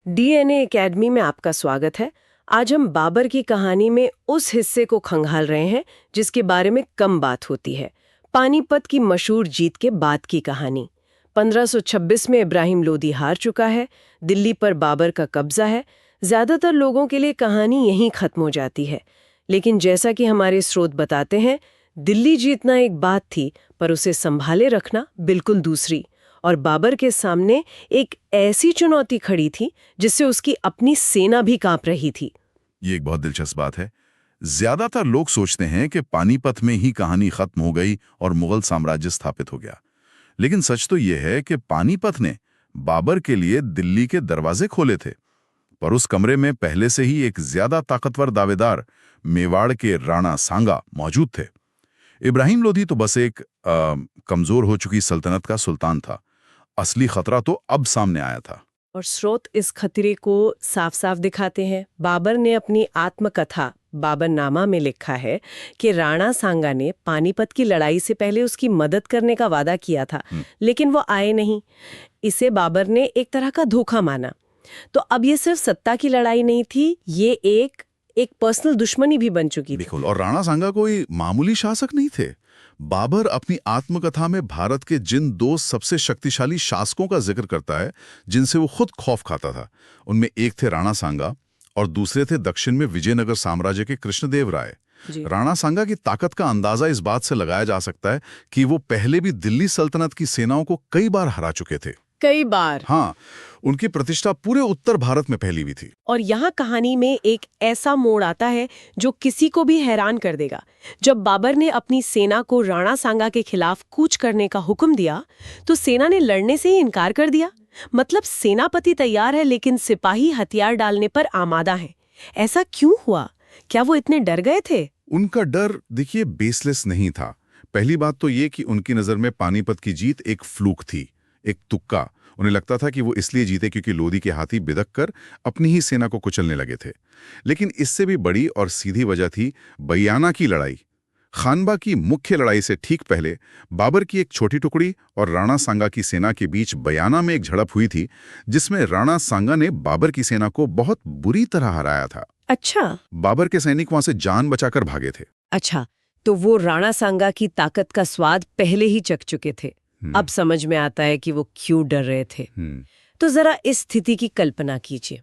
DNA academy में आपका स्वागत है। आज हम बाबर की कहानी में उस हिस्से को खंगाल रहे हैं जिसके बारे में कम बात होती है। पानीपत की मशहूर जीत के बाद की कहानी। 1526 में इब्राहिम लोदी हार चुका है, दिल्ली पर बाबर का कब्जा है। ज्यादातर लोगों के लिए कहानी यहीं खत्म हो जाती है, लेकिन जैसा कि हमारे स्रोत बताते हैं, दिल्ली जीतना एक बात थी, पर उसे संभाले रखना बिल्कुल दूसरी। और बाबर के सामने एक ऐसी चुनौती खड़ी थी जिससे उसकी अपनी सेना भी कांप रही थी। ये एक बहुत दिलचस्प बात है। ज्यादातर लोग सोचते हैं कि पानीपत में ही कहानी खत्म हो गई और मुगल साम्राज्य स्थापित हो गया, लेकिन सच तो यह है कि पानीपत ने बाबर के लिए दिल्ली के दरवाजे खोले थे। पर उस कमरे में पहले से ही एक ज्यादा ताकतवर दावेदार, मेवाड़ के राणा सांगा मौजूद थे। इब्राहिम लोधी तो बस एक कमजोर हो चुकी सल्तनत का सुल्तान था। असली खतरा तो अब सामने आया था। और स्रोत इस खतरे को साफ साफ दिखाते हैं। बाबर ने अपनी आत्मकथा बाबरनामा में लिखा है कि राणा सांगा ने पानीपत की लड़ाई से पहले उसकी मदद करने का वादा किया था, लेकिन वो आए नहीं। इसे बाबर ने एक तरह का धोखा माना। तो अब ये सिर्फ सत्ता की लड़ाई नहीं थी, ये एक पर्सनल दुश्मनी भी बन चुकी थी। बिल्कुल। और राणा सांगा कोई मामूली शासक नहीं थे। बाबर अपनी आत्मकथा में भारत के जिन दो सबसे शक्तिशाली शासकों का जिक्र करता है जिनसे वो खुद खौफ खाता था, उनमें एक थे राणा सांगा और दूसरे थे दक्षिण में विजयनगर साम्राज्य के कृष्णदेव राय। राणा सांगा की ताकत का अंदाजा इस बात से लगाया जा सकता है कि वो पहले भी दिल्ली सल्तनत की सेनाओं को कई बार हरा चुके थे। कई बार। हाँ, उनकी प्रतिष्ठा पूरे उत्तर भारत में फैली हुई थी। और यहाँ कहानी में एक ऐसा मोड़ आता है जो किसी को भी हैरान कर देगा। जब बाबर ने अपनी सेना को राणा सांगा के खिलाफ कूच करने का हुक्म दिया, तो सेना ने लड़ने से ही इनकार कर दिया। मतलब सेनापति तैयार है, लेकिन सिपाही हथियार डालने पर आमादा है। ऐसा क्यों हुआ? क्या वो इतने डर गए थे? उनका डर देखिए बेसलेस नहीं था। पहली बात तो ये कि उनकी नजर में पानीपत की जीत एक फ्लूक थी, एक तुक्का। उन्हें लगता था कि वो इसलिए जीते क्योंकि लोदी के हाथी बिदक कर अपनी ही सेना को कुचलने लगे थे। लेकिन इससे भी बड़ी और सीधी वजह थी बयाना की लड़ाई। खानबा की मुख्य लड़ाई से ठीक पहले बाबर की एक छोटी टुकड़ी और राणा सांगा की सेना के बीच बयाना में एक झड़प हुई थी, जिसमें राणा सांगा ने बाबर की सेना को बहुत बुरी तरह हराया था। अच्छा। बाबर के सैनिक वहां से जान बचाकर भागे थे। अच्छा, तो वो राणा सांगा की ताकत का स्वाद पहले ही चख चुके थे। अब समझ में आता है कि वो क्यों डर रहे थे। तो जरा इस स्थिति की कल्पना कीजिए।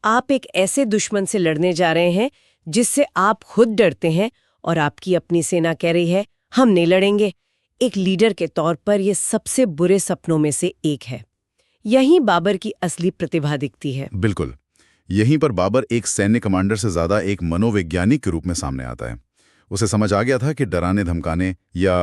आप एक ऐसे दुश्मन से लड़ने जा रहे हैं जिससे आप खुद डरते हैं, और आपकी अपनी सेना कह रही है हम नहीं लड़ेंगे। एक लीडर के तौर पर यह सबसे बुरे सपनों में से एक है। यहीं बाबर की असली प्रतिभा दिखती है। बिल्कुल, यहीं पर बाबर एक सैन्य कमांडर से ज्यादा एक मनोवैज्ञानिक के रूप में सामने आता है। उसे समझ आ गया था कि डराने धमकाने या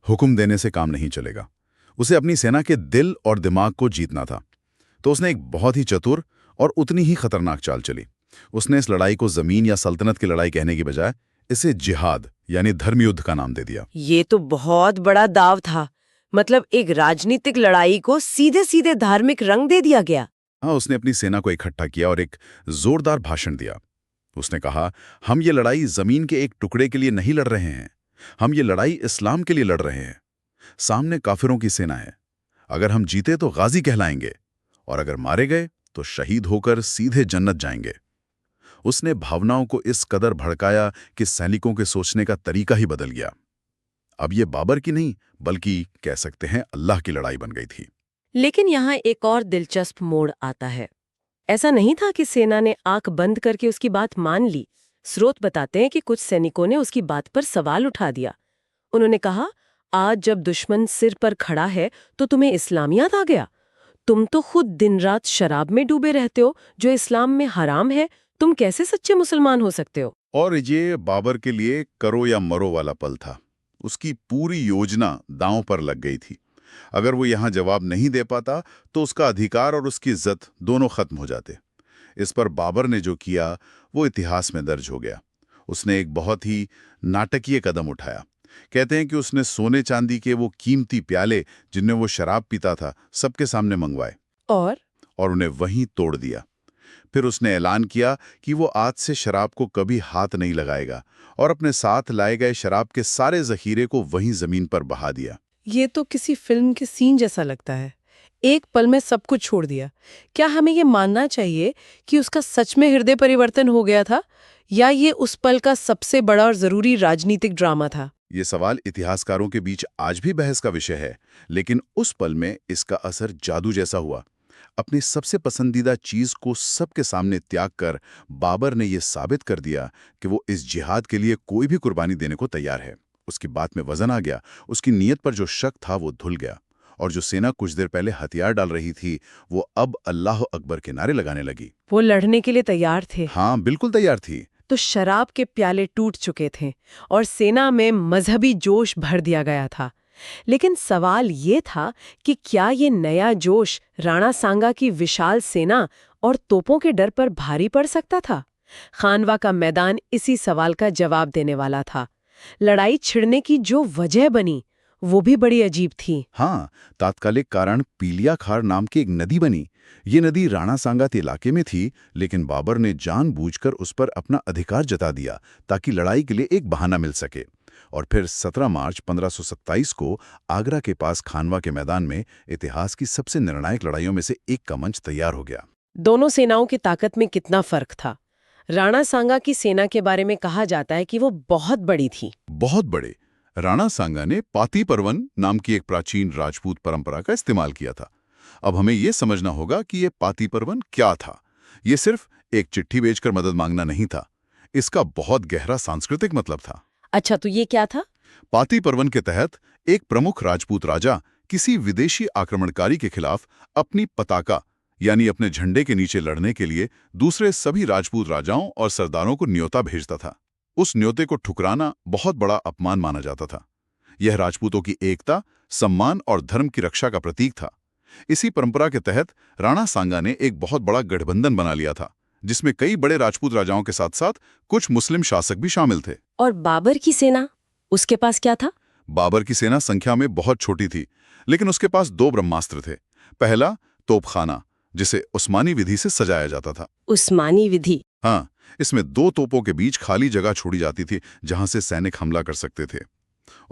हुक्म देने से काम नहीं चलेगा। उसे अपनी सेना के दिल और दिमाग को जीतना था। तो उसने एक बहुत ही चतुर और उतनी ही खतरनाक चाल चली। उसने इस लड़ाई को जमीन या सल्तनत की लड़ाई कहने की बजाय इसे जिहाद यानी धर्म युद्ध का नाम दे दिया। ये तो बहुत बड़ा दाव था। मतलब एक राजनीतिक लड़ाई को सीधे सीधे धार्मिक रंग दे दिया गया। हाँ, उसने अपनी सेना को इकट्ठा किया और एक जोरदार भाषण दिया। उसने कहा, हम ये लड़ाई जमीन के एक टुकड़े के लिए नहीं लड़ रहे हैं, हम ये लड़ाई इस्लाम के लिए लड़ रहे हैं। सामने काफिरों की सेना है। अगर हम जीते तो गाजी कहलाएंगे, और अगर मारे गए तो शहीद होकर सीधे जन्नत जाएंगे। उसने भावनाओं को इस कदर भड़काया कि सैनिकों के सोचने का तरीका ही बदल गया। अब ये बाबर की नहीं, बल्कि कह सकते हैं अल्लाह की लड़ाई बन गई थी। लेकिन यहाँ एक और दिलचस्प मोड़ आता है। ऐसा नहीं था कि सेना ने आंख बंद करके उसकी बात मान ली। स्रोत बताते हैं कि कुछ सैनिकों ने उसकी बात पर सवाल उठा दिया। उन्होंने कहा, आज जब दुश्मन सिर पर खड़ा है तो तुम्हें इस्लाम याद आ गया? तुम तो खुद दिन रात शराब में डूबे रहते हो, जो इस्लाम में हराम है। तुम कैसे सच्चे मुसलमान हो सकते हो? और ये बाबर के लिए करो या मरो वाला पल था। उसकी पूरी योजना दांव पर लग गई थी। अगर वो यहाँ जवाब नहीं दे पाता तो उसका अधिकार और उसकी इज्जत दोनों खत्म हो जाते। इस पर बाबर ने जो किया वो इतिहास में दर्ज हो गया। उसने एक बहुत ही नाटकीय कदम उठाया। कहते हैं कि उसने सोने चांदी के वो कीमती प्याले जिनमें वो शराब पीता था सबके सामने मंगवाए और उन्हें वहीं तोड़ दिया। फिर उसने ऐलान किया कि वो आज से शराब को कभी हाथ नहीं लगाएगा और अपने साथ लाए गए शराब के सारे जखीरे को वहीं जमीन पर बहा दिया। ये तो किसी फिल्म के सीन जैसा लगता है। एक पल में सब कुछ छोड़ दिया। क्या हमें ये मानना चाहिए कि उसका सच में हृदय परिवर्तन हो गया था, या ये उस पल का सबसे बड़ा और जरूरी राजनीतिक ड्रामा था? ये सवाल इतिहासकारों के बीच आज भी बहस का विषय है, लेकिन उस पल में इसका असर जादू जैसा हुआ। अपनी सबसे पसंदीदा चीज को सबके सामने त्याग कर बाबर ने यह साबित कर दिया कि वो इस जिहाद के लिए कोई भी कुर्बानी देने को तैयार है। उसकी बात में वजन आ गया, उसकी नीयत पर जो शक था वो धुल गया, और जो सेना कुछ देर पहले हथियार डाल रही थी वो अब अल्लाह अकबर के नारे लगाने लगी। वो लड़ने के लिए तैयार थे। हाँ, बिल्कुल तैयार थी। तो शराब के प्याले टूट चुके थे और सेना में मजहबी जोश भर दिया गया था। लेकिन सवाल ये था कि क्या ये नया जोश राणा सांगा की विशाल सेना और तोपों के डर पर भारी पड़ सकता था? खानवा का मैदान इसी सवाल का जवाब देने वाला था। लड़ाई छिड़ने की जो वजह बनी वो भी बड़ी अजीब थी। हाँ, तात्कालिक कारण पीलिया खार नाम की एक नदी बनी। ये नदी राणा सांगात इलाके में थी, लेकिन बाबर ने जानबूझकर उस पर अपना अधिकार जता दिया ताकि लड़ाई के लिए एक बहाना मिल सके। और फिर 17 मार्च 1527 को आगरा के पास खानवा के मैदान में इतिहास की सबसे निर्णायक लड़ाइयों में से एक का मंच तैयार हो गया। दोनों सेनाओं की ताकत में कितना फर्क था। राणा सांगा की सेना के बारे में कहा जाता है कि वो बहुत बड़ी थी। बहुत बड़े। राणा सांगा ने पाती परवन नाम की एक प्राचीन राजपूत परंपरा का इस्तेमाल किया था। अब हमें यह समझना होगा कि ये पाती परवन क्या था। ये सिर्फ एक चिट्ठी भेजकर मदद मांगना नहीं था, इसका बहुत गहरा सांस्कृतिक मतलब था। अच्छा, तो ये क्या था? पाती पर्वन के तहत एक प्रमुख राजपूत राजा किसी विदेशी आक्रमणकारी के खिलाफ अपनी पताका यानी अपने झंडे के नीचे लड़ने के लिए दूसरे सभी राजपूत राजाओं और सरदारों को न्योता भेजता था। उस न्योते को ठुकराना बहुत बड़ा अपमान माना जाता था। यह राजपूतों की एकता, सम्मान और धर्म की रक्षा का प्रतीक था। इसी परंपरा के तहत राणा सांगा ने एक बहुत बड़ा गठबंधन बना लिया था, जिसमें कई बड़े राजपूत राजाओं के साथ साथ कुछ मुस्लिम शासक भी शामिल थे। और बाबर की सेना, उसके पास क्या था? बाबर की सेना संख्या में बहुत छोटी थी, लेकिन उसके पास 2 ब्रह्मास्त्र थे। पहला, तोपखाना, जिसे उस्मानी विधि से सजाया जाता था। उस्मानी विधि? हाँ, इसमें 2 तोपों के बीच खाली जगह छोड़ी जाती थी जहां से सैनिक हमला कर सकते थे।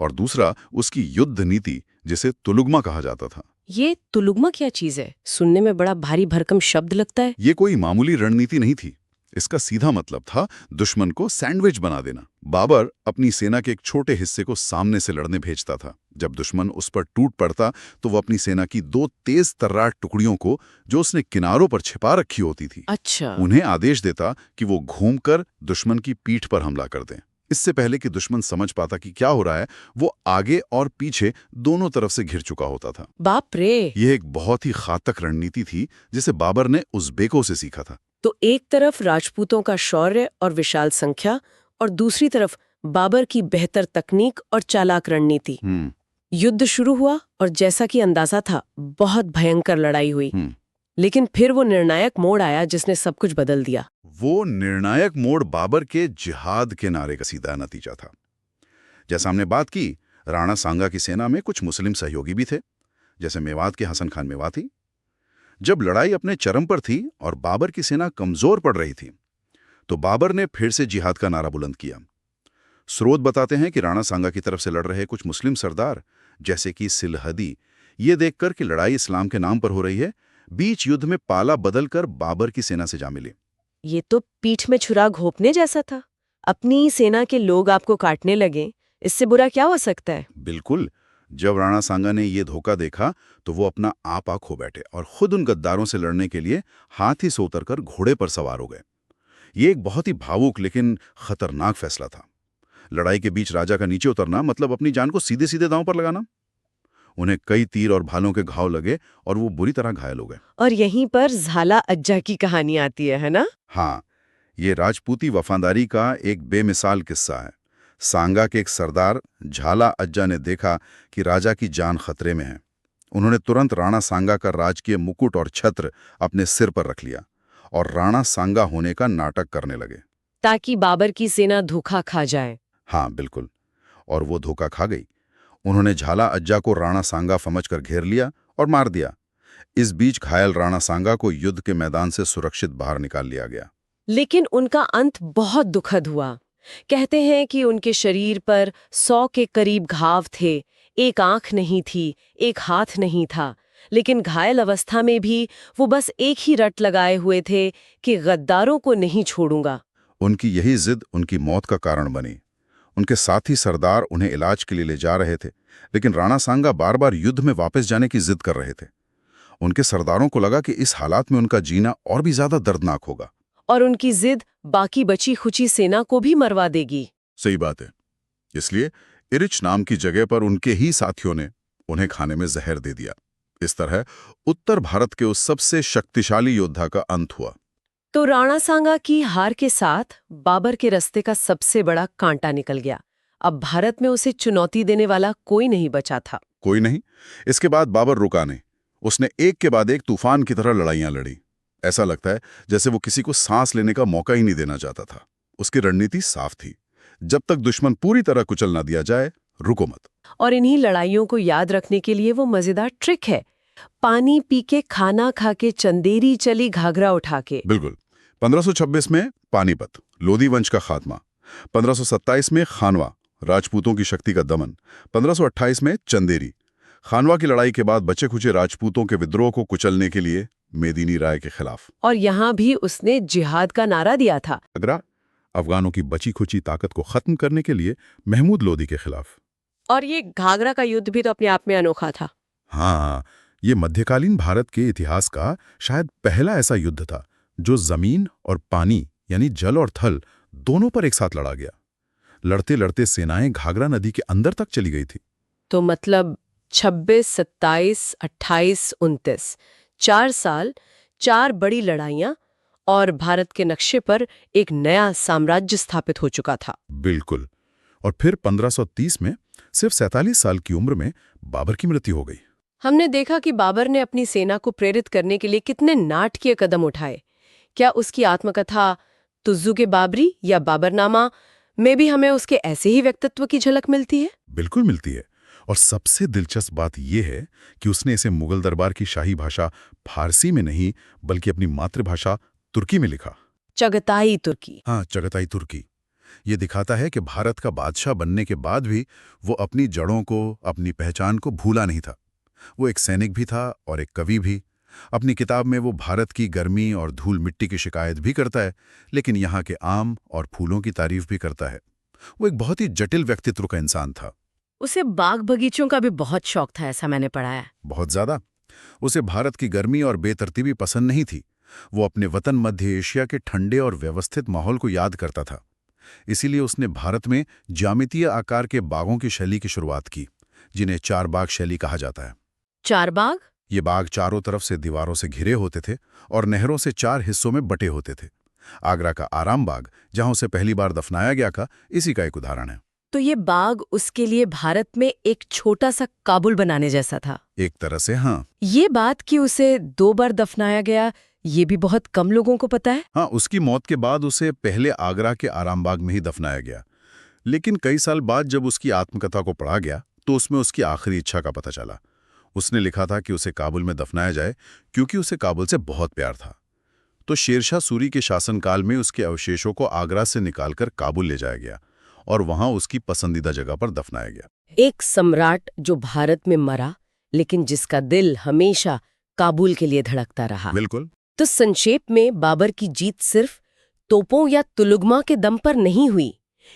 और दूसरा, उसकी युद्ध नीति, जिसे तुलुगमा कहा जाता था। ये तुलुगमा क्या चीज है? सुनने में बड़ा भारी भरकम शब्द लगता है। ये कोई मामूली रणनीति नहीं थी। इसका सीधा मतलब था दुश्मन को सैंडविच बना देना। बाबर अपनी सेना के एक छोटे हिस्से को सामने से लड़ने भेजता था। जब दुश्मन उस पर टूट पड़ता तो वो अपनी सेना की 2 तेज तर्रार टुकड़ियों को, जो उसने किनारों पर छिपा रखी होती थी, अच्छा, उन्हें आदेश देता कि वो घूमकर दुश्मन की पीठ पर हमला कर दें। इससे पहले कि दुश्मन समझ पाता कि क्या हो रहा है, वो आगे और पीछे दोनों तरफ से घिर चुका होता था। बाप रे! यह एक बहुत ही घातक रणनीति थी जिसे बाबर ने उज़्बेकों से सीखा था। तो एक तरफ राजपूतों का शौर्य और विशाल संख्या, और दूसरी तरफ बाबर की बेहतर तकनीक और चालाक रणनीति। युद्ध शुरू हुआ और जैसा कि अंदाजा था, बहुत भयंकर लड़ाई हुई। लेकिन फिर वो निर्णायक मोड़ आया जिसने सब कुछ बदल दिया। वो निर्णायक मोड़ बाबर के जिहाद के नारे का सीधा नतीजा था। जैसा हमने बात की, राणा सांगा की सेना में कुछ मुस्लिम सहयोगी भी थे, जैसे मेवात के हसन खान मेवाती। जब लड़ाई अपने चरम पर थी और बाबर की सेना कमजोर पड़ रही थी, तो बाबर ने फिर से जिहाद का नारा बुलंद किया। स्रोत बताते हैं कि राणा सांगा की तरफ से लड़ रहे कुछ मुस्लिम सरदार, जैसे कि सिलहदी, ये देखकर कि लड़ाई इस्लाम के नाम पर हो रही है, बीच युद्ध में पाला बदलकर बाबर की सेना से जा मिले। ये तो पीठ में छुरा घोंपने जैसा था। अपनी सेना के लोग आपको काटने लगे, इससे बुरा क्या हो सकता है? बिल्कुल। जब राणा सांगा ने ये धोखा देखा तो वो अपना आपा खो बैठे और खुद उन गद्दारों से लड़ने के लिए हाथी से उतरकर घोड़े पर सवार हो गए। ये एक बहुत ही भावुक लेकिन खतरनाक फैसला था। लड़ाई के बीच राजा का नीचे उतरना मतलब अपनी जान को सीधे सीधे दांव पर लगाना। उन्हें कई तीर और भालों के घाव लगे और वो बुरी तरह घायल हो गए। और यहीं पर झाला अज्जा की कहानी आती है ना? हाँ, ये राजपूती वफादारी का एक बेमिसाल किस्सा है। सांगा के एक सरदार झाला अज्जा ने देखा कि राजा की जान खतरे में है। उन्होंने तुरंत राणा सांगा का राजकीय मुकुट और छत्र अपने सिर पर रख लिया और राणा सांगा होने का नाटक करने लगे, ताकि बाबर की सेना धोखा खा जाए। हाँ बिल्कुल, और वो धोखा खा गई। उन्होंने झाला अज्जा को राणा सांगा समझकर घेर लिया और मार दिया। इस बीच घायल राणा सांगा को युद्ध के मैदान से सुरक्षित बाहर निकाल लिया गया। लेकिन उनका अंत बहुत दुखद हुआ। कहते हैं कि उनके शरीर पर 100 के करीब घाव थे, एक आंख नहीं थी, एक हाथ नहीं था। लेकिन घायल अवस्था में भी वो बस एक ही रट लगाए हुए थे कि गद्दारों को नहीं छोड़ूंगा। उनकी यही जिद उनकी मौत का कारण बनी। उनके साथी सरदार उन्हें इलाज के लिए ले जा रहे थे, लेकिन राणा सांगा बार बार युद्ध में वापस जाने की जिद कर रहे थे। उनके सरदारों को लगा कि इस हालात में उनका जीना और भी ज्यादा दर्दनाक होगा। और उनकी जिद बाकी बची खुची सेना को भी मरवा देगी। सही बात है। इसलिए इरिच नाम की जगह पर उनके ही साथियों ने उन्हें खाने में जहर दे दिया। इस तरह उत्तर भारत के उस सबसे शक्तिशाली योद्धा का अंत हुआ। तो राणा सांगा की हार के साथ बाबर के रास्ते का सबसे बड़ा कांटा निकल गया। अब भारत में उसे चुनौती देने वाला कोई नहीं बचा था। कोई नहीं। इसके बाद बाबर रुका नहीं। उसने एक के बाद एक तूफान की तरह लड़ाइयां लड़ी। ऐसा लगता है जैसे वो किसी को सांस लेने का मौका ही नहीं देना चाहता था। उसकी रणनीति साफ थी, जब तक दुश्मन पूरी तरह कुचल ना दिया जाए, रुको मत। और इन्हीं लड़ाइयों को याद रखने के लिए वो मजेदार ट्रिक है, पानी पी के खाना खा के चंदेरी चली घाघरा उठा के। बिल्कुल। 1526 में पानीपत, लोधी वंश का खात्मा। 1527 में खानवा, राजपूतों की शक्ति का दमन। 1528 में चंदेरी, खानवा की लड़ाई के बाद बचे खुचे राजपूतों के विद्रोह को कुचलने के लिए मेदिनी राय के खिलाफ। और यहाँ भी उसने जिहाद का नारा दिया था। आगरा, अफगानों की बची खुची ताकत को खत्म करने के लिए महमूद लोधी के खिलाफ। और ये घाघरा का युद्ध भी तो अपने आप में अनोखा था। हाँ, ये मध्यकालीन भारत के इतिहास का शायद पहला ऐसा युद्ध था जो जमीन और पानी यानी जल और थल दोनों पर एक साथ लड़ा गया। लड़ते लड़ते सेनाएं घाघरा नदी के अंदर तक चली गई थी। तो मतलब 26, 27, 28, 29, 4 साल, 4 बड़ी लड़ाइयां, और भारत के नक्शे पर एक नया साम्राज्य स्थापित हो चुका था। बिल्कुल। और फिर 1530 में सिर्फ 47 साल की उम्र में बाबर की मृत्यु हो गई। हमने देखा कि बाबर ने अपनी सेना को प्रेरित करने के लिए कितने नाटकीय कदम उठाए। क्या उसकी आत्मकथा तुज़्ज़ुक़ बाबरी या बाबरनामा में भी हमें उसके ऐसे ही व्यक्तित्व की झलक मिलती है? बिल्कुल मिलती है। और सबसे दिलचस्प बात यह है कि उसने इसे मुगल दरबार की शाही भाषा फारसी में नहीं बल्कि अपनी मातृभाषा तुर्की में लिखा। चगताई तुर्की। हाँ, चगताई तुर्की। ये दिखाता है कि भारत का बादशाह बनने के बाद भी वो अपनी जड़ों को, अपनी पहचान को भूला नहीं था। वो एक सैनिक भी था और एक कवि भी। अपनी किताब में वो भारत की गर्मी और धूल मिट्टी की शिकायत भी करता है, लेकिन यहाँ के आम और फूलों की तारीफ भी करता है। वो एक बहुत ही जटिल व्यक्तित्व का इंसान था। उसे बाग बगीचों का भी बहुत शौक था, ऐसा मैंने पढ़ा है। बहुत ज्यादा। उसे भारत की गर्मी और बेतरतीबी पसंद नहीं थी। वो अपने वतन मध्य एशिया के ठंडे और व्यवस्थित माहौल को याद करता था। इसीलिए उसने भारत में ज्यामितीय आकार के बागों की शैली की शुरुआत की, जिन्हें चार बाग शैली कहा जाता है। चार बाग? ये बाग चारों तरफ से दीवारों से घिरे होते थे और नहरों से 4 हिस्सों में बटे होते थे। आगरा का आराम बाग, जहां उसे पहली बार दफनाया गया था, इसी का एक उदाहरण है। तो ये बाग उसके लिए भारत में एक छोटा सा काबुल बनाने जैसा था। एक तरह से हाँ। ये बात कि उसे 2 बार दफनाया गया, ये भी बहुत कम लोगों को पता है। हाँ, उसकी मौत के बाद उसे पहले आगरा के आराम बाग में ही दफनाया गया, लेकिन कई साल बाद जब उसकी आत्मकथा को पढ़ा गया तो उसमें उसकी आखिरी इच्छा का पता चला। उसने लिखा था कि उसे काबुल में दफनाया जाए क्योंकि उसे काबुल से बहुत प्यार था। तो शेरशाह सूरी के शासनकाल में उसके अवशेषों को आगरा से निकालकर काबुल ले जाया गया और वहां उसकी पसंदीदा जगह पर दफनाया गया। एक सम्राट जो भारत में मरा, लेकिन जिसका दिल हमेशा काबुल के लिए धड़कता रहा। बिल्कुल। तो संक्षेप में बाबर की जीत सिर्फ तोपों या तुलुगमा के दम पर नहीं हुई।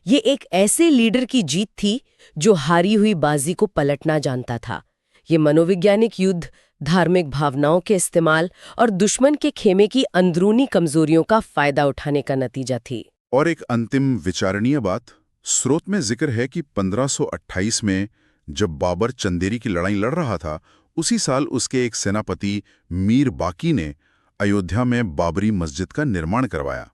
ये एक ऐसे लीडर की जीत थी जो हारी हुई बाजी को पलटना जानता था। ये मनोवैज्ञानिक युद्ध, धार्मिक भावनाओं के इस्तेमाल और दुश्मन के खेमे की अंदरूनी कमजोरियों का फायदा उठाने का नतीजा थी। और एक अंतिम विचारणीय बात, स्रोत में जिक्र है कि 1528 में जब बाबर चंदेरी की लड़ाई लड़ रहा था, उसी साल उसके एक सेनापति मीर बाकी ने अयोध्या में बाबरी मस्जिद का निर्माण करवाया।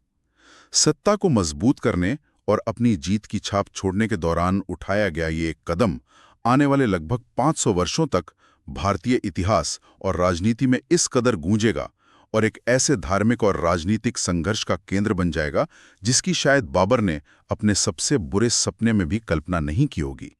सत्ता को मजबूत करने और अपनी जीत की छाप छोड़ने के दौरान उठाया गया ये एक कदम आने वाले लगभग 500 वर्षों तक भारतीय इतिहास और राजनीति में इस कदर गूंजेगा और एक ऐसे धार्मिक और राजनीतिक संघर्ष का केंद्र बन जाएगा जिसकी शायद बाबर ने अपने सबसे बुरे सपने में भी कल्पना नहीं की होगी।